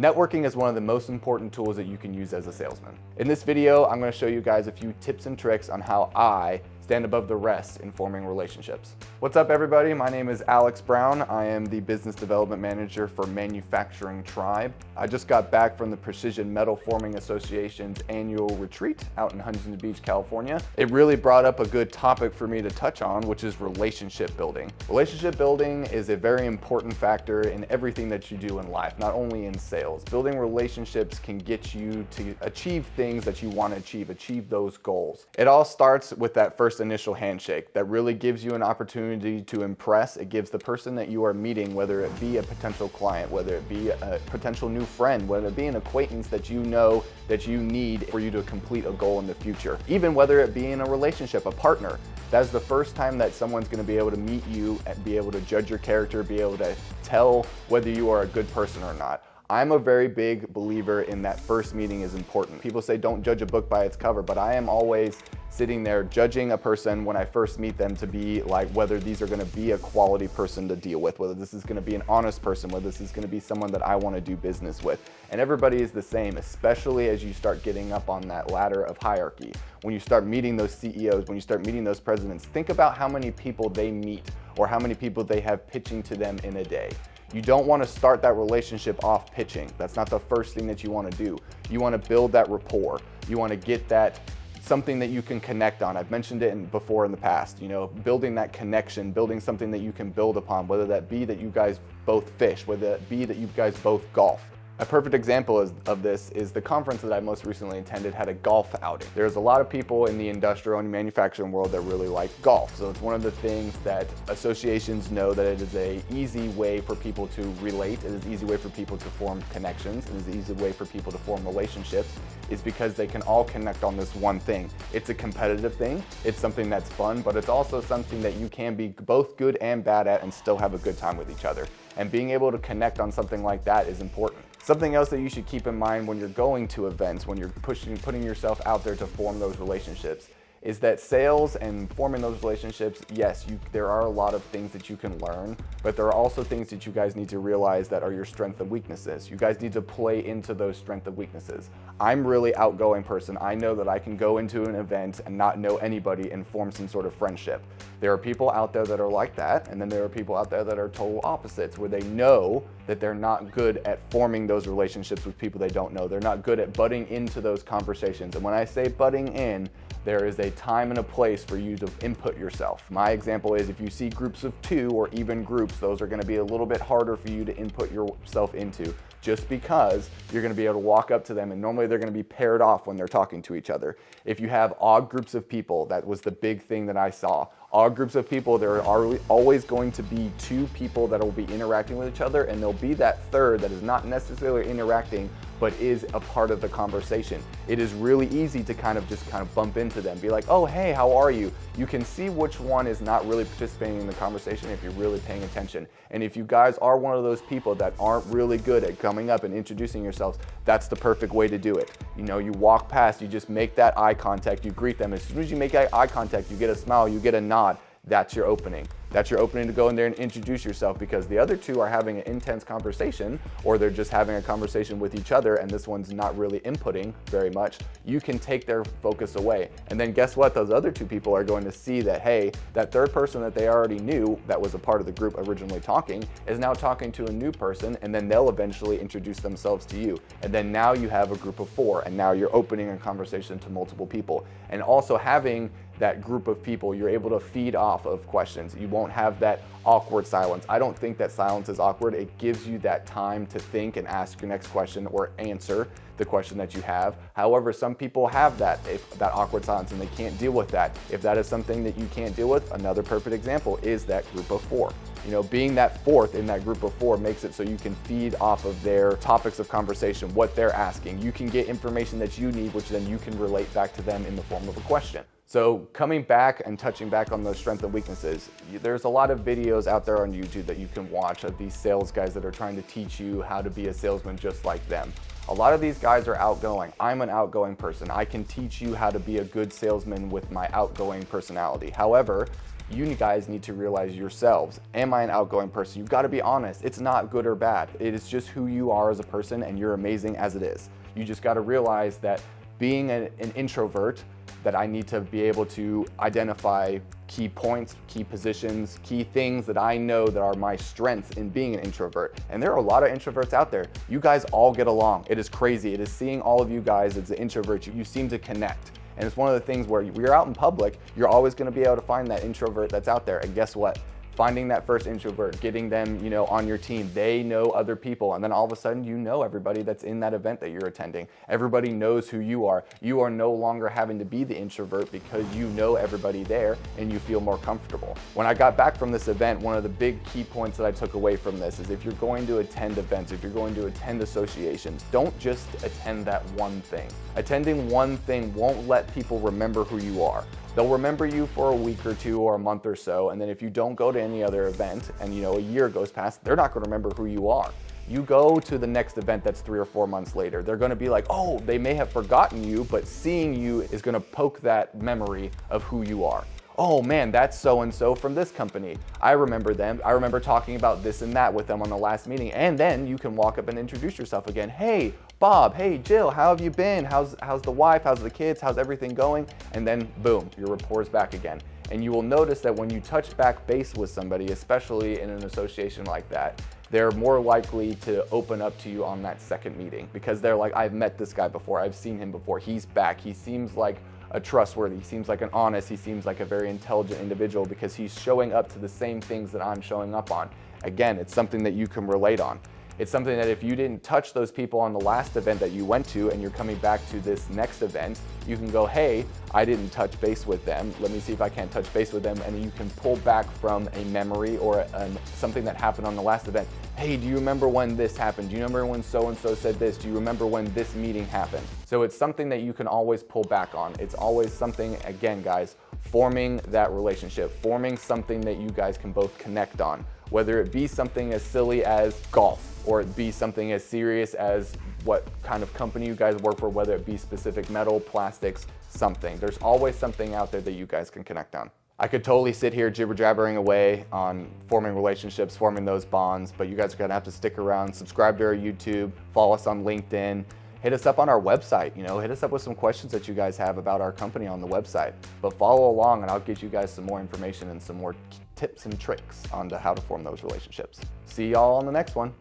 Networking is one of the most important tools that you can use as a salesman. In this video, I'm going to show you guys a few tips and tricks on how I stand above the rest in forming relationships. What's up, everybody? My name is Alex Brown. I am the Business Development Manager for MFG Tribe. I just got back from the Precision Metal Forming Association's annual retreat out in Huntington Beach, California. It really brought up a good topic for me to touch on, which is relationship building. Relationship building is a very important factor in everything that you do in life, not only in sales. Building relationships can get you to achieve things that you want to achieve those goals. It all starts with that first initial handshake that really gives you an opportunity to impress. It gives the person that you are meeting, whether it be a potential client, whether it be a potential new friend, whether it be an acquaintance that you know that you need for you to complete a goal in the future, even whether it be in a relationship, a partner. That's the first time that someone's going to be able to meet you and be able to judge your character, be able to tell whether you are a good person or not. I'm a very big believer in that first meeting is important. People say don't judge a book by its cover, but I am always sitting there judging a person when I first meet them to be like whether these are going to be a quality person to deal with, whether this is going to be an honest person, whether this is going to be someone that I want to do business with. And everybody is the same, especially as you start getting up on that ladder of hierarchy. When you start meeting those CEOs, when you start meeting those presidents, think about how many people they meet or how many people they have pitching to them in a day. You don't want to start that relationship off pitching. That's not the first thing that you want to do. You want to build that rapport. You want to get that something that you can connect on. I've mentioned it before in the past, building that connection, building something that you can build upon, whether that be that you guys both fish, whether it be that you guys both golf. A perfect example of this is the conference that I most recently attended had a golf outing. There's a lot of people in the industrial and manufacturing world that really like golf. So it's one of the things that associations know that it is an easy way for people to relate. It is an easy way for people to form connections. It is an easy way for people to form relationships is because they can all connect on this one thing. It's a competitive thing. It's something that's fun, but it's also something that you can be both good and bad at and still have a good time with each other. And being able to connect on something like that is important. Something else that you should keep in mind when you're going to events, when you're putting yourself out there to form those relationships, is that sales and forming those relationships, yes, there are a lot of things that you can learn, but there are also things that you guys need to realize that are your strengths and weaknesses. You guys need to play into those strengths and weaknesses. I'm really outgoing person. I know that I can go into an event and not know anybody and form some sort of friendship. There are people out there that are like that, and then there are people out there that are total opposites, where they know that they're not good at forming those relationships with people they don't know. They're not good at butting into those conversations. And when I say butting in, there is a time and a place for you to input yourself. My example is if you see groups of 2 or even groups, those are going to be a little bit harder for you to input yourself into, just because you're going to be able to walk up to them and normally they're going to be paired off when they're talking to each other. If you have odd groups of people, that was the big thing that I saw. Odd groups of people, there are always going to be 2 people that will be interacting with each other, and there'll be that third that is not necessarily interacting but is a part of the conversation. It is really easy to kind of bump into them, be like, oh, hey, how are you? You can see which one is not really participating in the conversation if you're really paying attention. And if you guys are one of those people that aren't really good at coming up and introducing yourselves, that's the perfect way to do it. You walk past, you just make that eye contact, you greet them. As soon as you make that eye contact, you get a smile, you get a nod. That's your opening. That's your opening to go in there and introduce yourself, because the other 2 are having an intense conversation, or they're just having a conversation with each other and this one's not really inputting very much. You can take their focus away. And then guess what? Those other 2 people are going to see that, hey, that third person that they already knew that was a part of the group originally talking is now talking to a new person, and then they'll eventually introduce themselves to you. And then now you have a group of 4, and now you're opening a conversation to multiple people. And also having that group of people, you're able to feed off of questions. You won't have that awkward silence. I don't think that silence is awkward. It gives you that time to think and ask your next question or answer the question that you have. However, some people have that awkward silence and they can't deal with that. If that is something that you can't deal with, another perfect example is that group of 4. Being that 4th in that group of 4 makes it so you can feed off of their topics of conversation, what they're asking. You can get information that you need, which then you can relate back to them in the form of a question. So coming back and touching back on those strengths and weaknesses, there's a lot of videos out there on YouTube that you can watch of these sales guys that are trying to teach you how to be a salesman just like them. A lot of these guys are outgoing. I'm an outgoing person. I can teach you how to be a good salesman with my outgoing personality. However, you guys need to realize yourselves, am I an outgoing person? You've got to be honest. It's not good or bad. It is just who you are as a person, and you're amazing as it is. You just got to realize that being an introvert, that I need to be able to identify key points, key positions, key things that I know that are my strengths in being an introvert. And there are a lot of introverts out there. You guys all get along. It is crazy. It is seeing all of you guys as an introvert. You seem to connect. And it's one of the things where you're out in public, you're always going to be able to find that introvert that's out there. And guess what? Finding that first introvert, getting them, on your team, they know other people, and then all of a sudden you know everybody that's in that event that you're attending. Everybody knows who you are. You are no longer having to be the introvert because you know everybody there and you feel more comfortable. When I got back from this event, one of the big key points that I took away from this is if you're going to attend events, if you're going to attend associations, don't just attend that one thing. Attending one thing won't let people remember who you are. They'll remember you for a week or two or a month or so, and then if you don't go to any other event and a year goes past, they're not going to remember who you are. You go to the next event that's 3 or 4 months later, they're going to be like, oh, they may have forgotten you, but seeing you is going to poke that memory of who you are. Oh man, that's so-and-so from this company. I remember them. I remember talking about this and that with them on the last meeting. And then you can walk up and introduce yourself again. Hey, Bob, hey, Jill, how have you been? How's the wife? How's the kids? How's everything going? And then boom, your rapport's back again. And you will notice that when you touch back base with somebody, especially in an association like that, they're more likely to open up to you on that second meeting because they're like, I've met this guy before. I've seen him before. He's back. He seems like a trustworthy, he seems like an honest, he seems like a very intelligent individual because he's showing up to the same things that I'm showing up on. Again, it's something that you can relate on. It's something that if you didn't touch those people on the last event that you went to and you're coming back to this next event, you can go, hey, I didn't touch base with them. Let me see if I can't touch base with them. And you can pull back from a memory or something that happened on the last event. Hey, do you remember when this happened? Do you remember when so-and-so said this? Do you remember when this meeting happened? So it's something that you can always pull back on. It's always something, again, guys, forming that relationship, forming something that you guys can both connect on, whether it be something as silly as golf, or it be something as serious as what kind of company you guys work for, whether it be specific metal, plastics, something. There's always something out there that you guys can connect on. I could totally sit here jibber-jabbering away on forming relationships, forming those bonds, but you guys are gonna have to stick around, subscribe to our YouTube, follow us on LinkedIn, hit us up on our website, hit us up with some questions that you guys have about our company on the website. But follow along and I'll get you guys some more information and some more tips and tricks on how to form those relationships. See y'all on the next one.